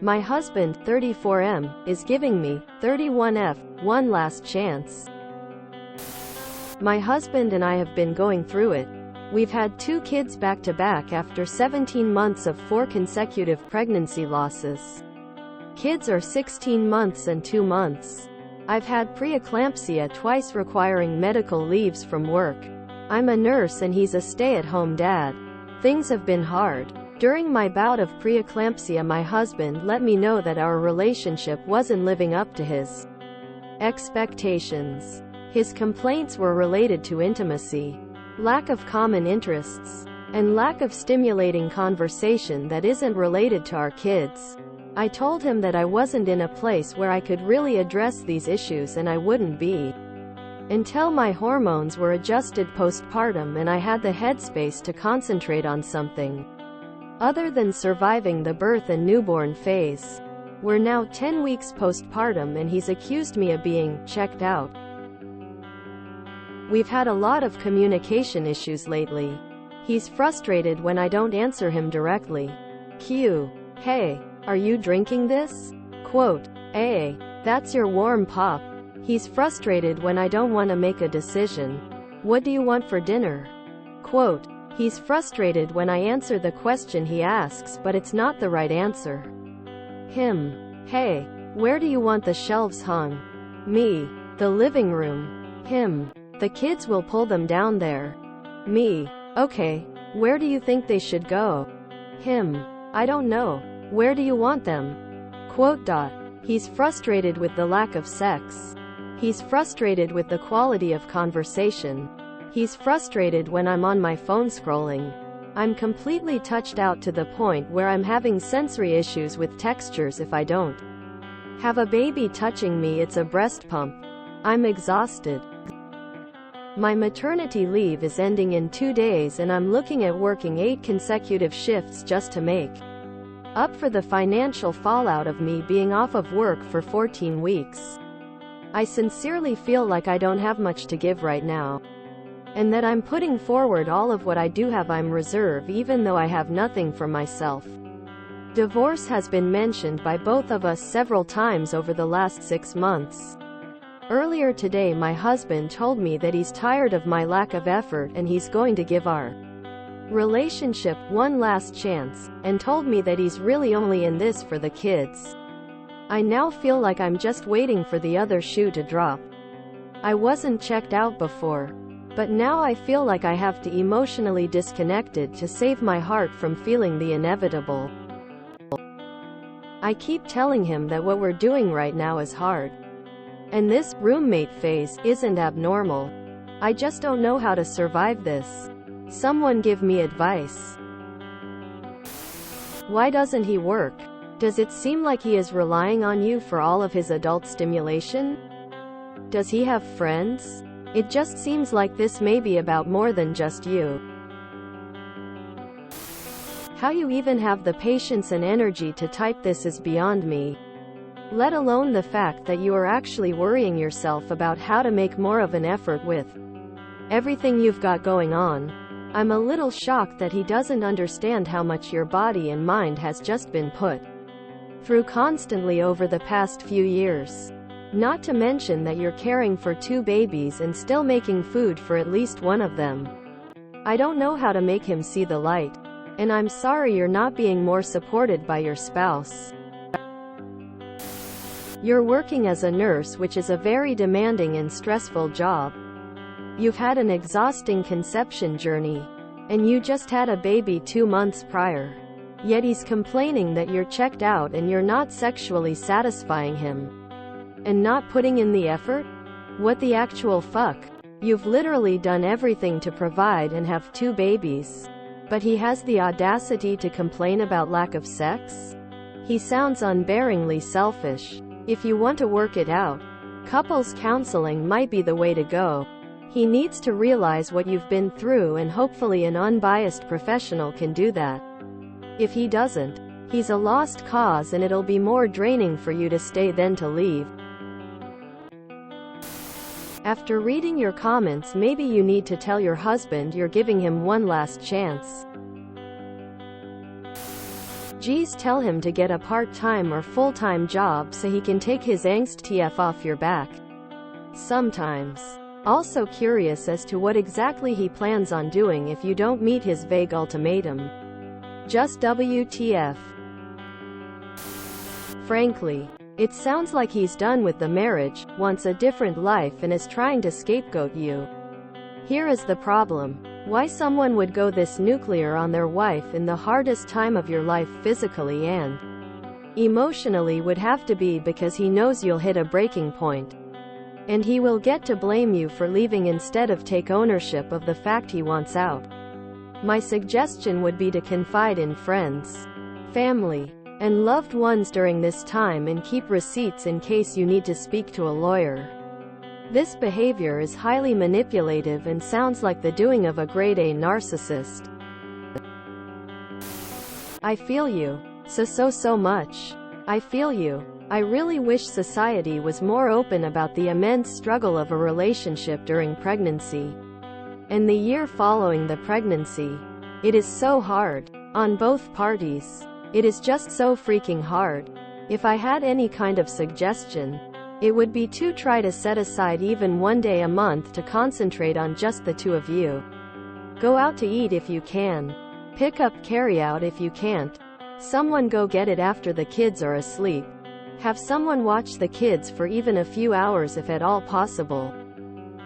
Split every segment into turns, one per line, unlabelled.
My husband, 34M, is giving me, 31F, one last chance. My husband and I have been going through it. We've had 2 kids back to back after 17 months of 4 consecutive pregnancy losses. Kids are 16 months and 2 months. I've had preeclampsia twice requiring medical leaves from work. I'm a nurse and he's a stay-at-home dad. Things have been hard. During my bout of preeclampsia, my husband let me know that our relationship wasn't living up to his expectations. His complaints were related to intimacy, lack of common interests, and lack of stimulating conversation that isn't related to our kids. I told him that I wasn't in a place where I could really address these issues, and I wouldn't be until my hormones were adjusted postpartum and I had the headspace to concentrate on something other than surviving the birth and newborn phase. We're now 10 weeks postpartum and he's accused me of being checked out. We've had a lot of communication issues lately. He's frustrated when I don't answer him directly. Q. Hey, are you drinking this? Quote. A. That's your warm pop. He's frustrated when I don't want to make a decision. What do you want for dinner? Quote. He's frustrated when I answer the question he asks but it's not the right answer. Him. Hey, where do you want the shelves hung? Me. The living room. Him. The kids will pull them down there. Me. Okay, where do you think they should go? Him. I don't know. Where do you want them? Quote. He's frustrated with the lack of sex. He's frustrated with the quality of conversation. He's frustrated when I'm on my phone scrolling. I'm completely touched out to the point where I'm having sensory issues with textures if I don't have a baby touching me. It's a breast pump. I'm exhausted. My maternity leave is ending in 2 days and I'm looking at working 8 consecutive shifts just to make up for the financial fallout of me being off of work for 14 weeks. I sincerely feel like I don't have much to give right now, and that I'm putting forward all of what I do have. I'm reserved even though I have nothing for myself. Divorce has been mentioned by both of us several times over the last 6 months. Earlier today my husband told me that he's tired of my lack of effort and he's going to give our relationship one last chance, and told me that he's really only in this for the kids. I now feel like I'm just waiting for the other shoe to drop. I wasn't checked out before, but now I feel like I have to emotionally disconnected to save my heart from feeling the inevitable. I keep telling him that what we're doing right now is hard, and this roommate phase isn't abnormal. I just don't know how to survive this. Someone give me advice. Why doesn't he work? Does it seem like he is relying on you for all of his adult stimulation? Does he have friends? It just seems like this may be about more than just you. How you even have the patience and energy to type this is beyond me. Let alone the fact that you are actually worrying yourself about how to make more of an effort with everything you've got going on. I'm a little shocked that he doesn't understand how much your body and mind has just been put through constantly over the past few years. Not to mention that you're caring for 2 babies and still making food for at least one of them. I don't know how to make him see the light. And I'm sorry you're not being more supported by your spouse. You're working as a nurse, which is a very demanding and stressful job. You've had an exhausting conception journey, and you just had a baby 2 months prior. Yet he's complaining that you're checked out and you're not sexually satisfying him. And not putting in the effort? What the actual fuck? You've literally done everything to provide and have 2 babies. But he has the audacity to complain about lack of sex? He sounds unbearingly selfish. If you want to work it out, couples counseling might be the way to go. He needs to realize what you've been through, and hopefully an unbiased professional can do that. If he doesn't, he's a lost cause and it'll be more draining for you to stay than to leave. After reading your comments, maybe you need to tell your husband you're giving him one last chance. Geez, tell him to get a part-time or full-time job so he can take his angst TF off your back. Sometimes. Also curious as to what exactly he plans on doing if you don't meet his vague ultimatum. Just WTF. Frankly, it sounds like he's done with the marriage, wants a different life, and is trying to scapegoat you. Here is the problem. Why someone would go this nuclear on their wife in the hardest time of your life physically and emotionally would have to be because he knows you'll hit a breaking point. And he will get to blame you for leaving instead of take ownership of the fact he wants out. My suggestion would be to confide in friends, family, and loved ones during this time and keep receipts in case you need to speak to a lawyer. This behavior is highly manipulative and sounds like the doing of a grade A narcissist. I feel you. So much. I feel you. I really wish society was more open about the immense struggle of a relationship during pregnancy and the year following the pregnancy. It is so hard. On both parties. It is just so freaking hard. If I had any kind of suggestion, it would be to try to set aside even one day a month to concentrate on just the two of you. Go out to eat if you can. Pick up carryout if you can't. Someone go get it after the kids are asleep. Have someone watch the kids for even a few hours if at all possible.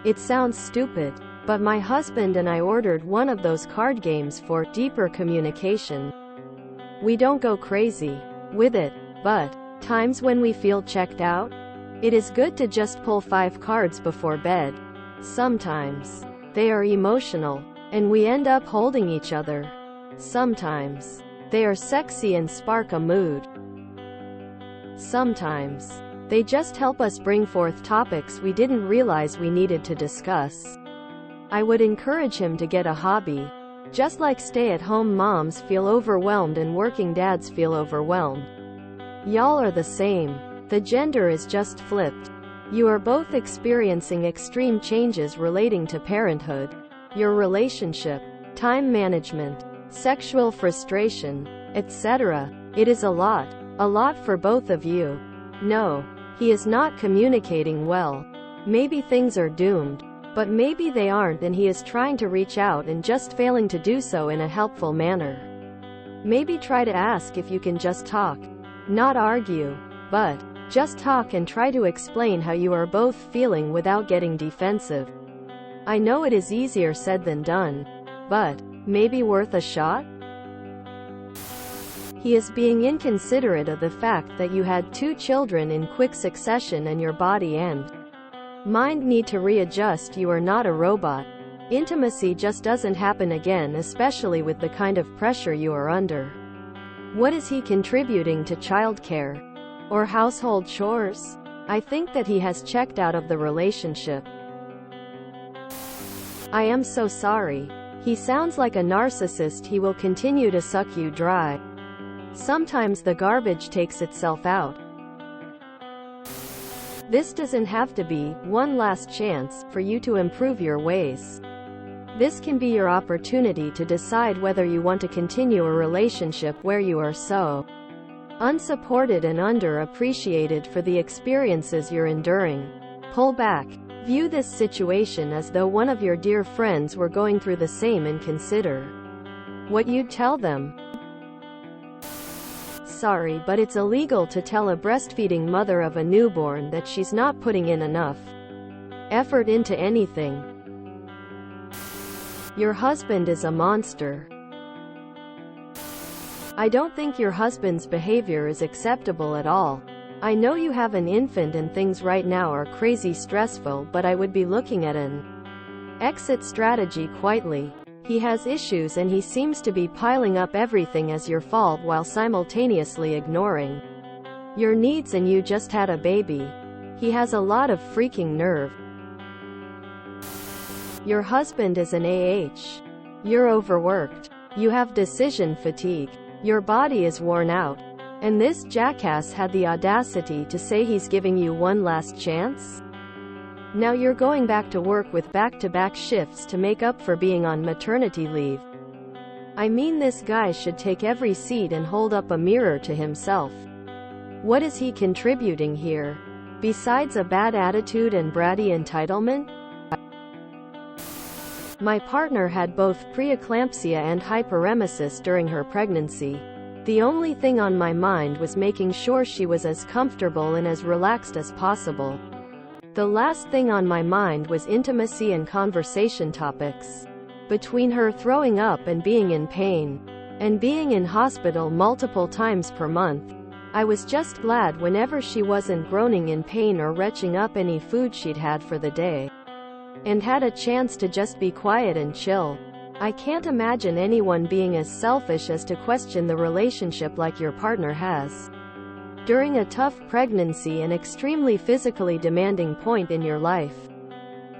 It sounds stupid, but my husband and I ordered one of those card games for deeper communication. We don't go crazy with it, but times when we feel checked out, it is good to just pull 5 cards before bed. Sometimes they are emotional, and we end up holding each other. Sometimes they are sexy and spark a mood. Sometimes they just help us bring forth topics we didn't realize we needed to discuss. I would encourage him to get a hobby. Just like stay-at-home moms feel overwhelmed and working dads feel overwhelmed. Y'all are the same. The gender is just flipped. You are both experiencing extreme changes relating to parenthood, your relationship, time management, sexual frustration, etc. It is a lot for both of you. No, he is not communicating well. Maybe things are doomed, but maybe they aren't, and he is trying to reach out and just failing to do so in a helpful manner. Maybe try to ask if you can just talk. Not argue, but just talk and try to explain how you are both feeling without getting defensive. I know it is easier said than done, but maybe worth a shot? He is being inconsiderate of the fact that you had 2 children in quick succession and your body and mind need to readjust. You are not a robot. Intimacy just doesn't happen again, especially with the kind of pressure you are under. What is he contributing to childcare or household chores? I think that he has checked out of the relationship. I am so sorry. He sounds like a narcissist. He will continue to suck you dry. Sometimes the garbage takes itself out. This doesn't have to be one last chance for you to improve your ways. This can be your opportunity to decide whether you want to continue a relationship where you are so unsupported and underappreciated for the experiences you're enduring. Pull back. View this situation as though one of your dear friends were going through the same and consider what you'd tell them. Sorry, but it's illegal to tell a breastfeeding mother of a newborn that she's not putting in enough effort into anything. Your husband is a monster. I don't think your husband's behavior is acceptable at all. I know you have an infant and things right now are crazy stressful, but I would be looking at an exit strategy quietly. He has issues and he seems to be piling up everything as your fault while simultaneously ignoring your needs, and you just had a baby. He has a lot of freaking nerve. Your husband is an AH. You're overworked. You have decision fatigue. Your body is worn out. And this jackass had the audacity to say he's giving you one last chance? Now you're going back to work with back-to-back shifts to make up for being on maternity leave. I mean, this guy should take every seat and hold up a mirror to himself. What is he contributing here? Besides a bad attitude and bratty entitlement? My partner had both preeclampsia and hyperemesis during her pregnancy. The only thing on my mind was making sure she was as comfortable and as relaxed as possible. The last thing on my mind was intimacy and conversation topics. Between her throwing up and being in pain, and being in hospital multiple times per month, I was just glad whenever she wasn't groaning in pain or retching up any food she'd had for the day, and had a chance to just be quiet and chill. I can't imagine anyone being as selfish as to question the relationship like your partner has. During a tough pregnancy and extremely physically demanding point in your life.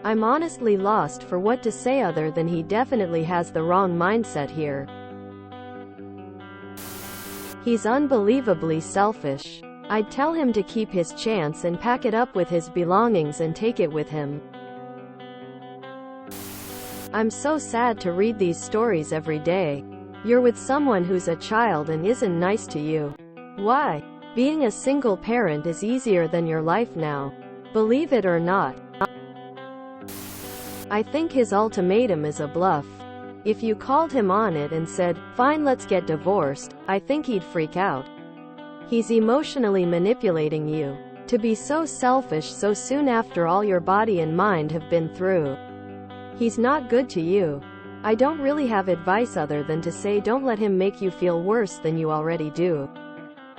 I'm honestly lost for what to say other than he definitely has the wrong mindset here. He's unbelievably selfish. I'd tell him to keep his chance and pack it up with his belongings and take it with him. I'm so sad to read these stories every day. You're with someone who's a child and isn't nice to you. Why? Being a single parent is easier than your life now. Believe it or not. I think his ultimatum is a bluff. If you called him on it and said, "Fine, let's get divorced," I think he'd freak out. He's emotionally manipulating you. To be so selfish so soon after all your body and mind have been through. He's not good to you. I don't really have advice other than to say don't let him make you feel worse than you already do.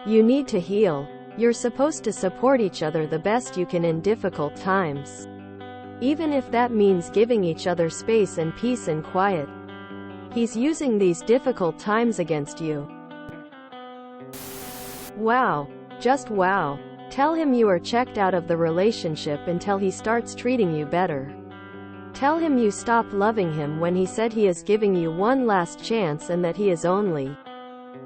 You need to heal. You're supposed to support each other the best you can in difficult times. Even if that means giving each other space and peace and quiet. He's using these difficult times against you. Wow. Just wow. Tell him you are checked out of the relationship until he starts treating you better. Tell him you stopped loving him when he said he is giving you one last chance and that he is only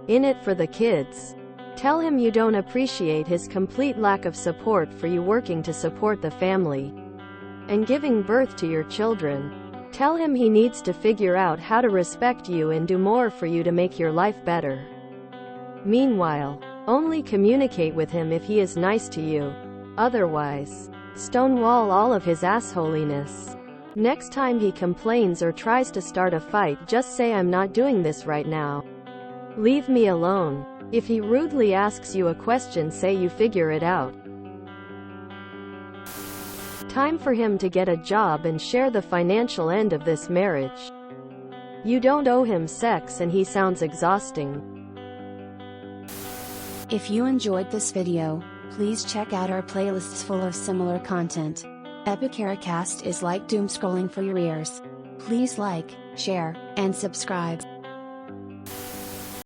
in it for the kids. Tell him you don't appreciate his complete lack of support for you working to support the family and giving birth to your children. Tell him he needs to figure out how to respect you and do more for you to make your life better. Meanwhile, only communicate with him if he is nice to you. Otherwise, stonewall all of his assholiness. Next time he complains or tries to start a fight, just say, "I'm not doing this right now. Leave me alone." If he rudely asks you a question, say you figure it out. Time for him to get a job and share the financial end of this marriage. You don't owe him sex and he sounds exhausting.
If you enjoyed this video, please check out our playlists full of similar content. Epicaricast is like doom scrolling for your ears. Please like, share, and subscribe.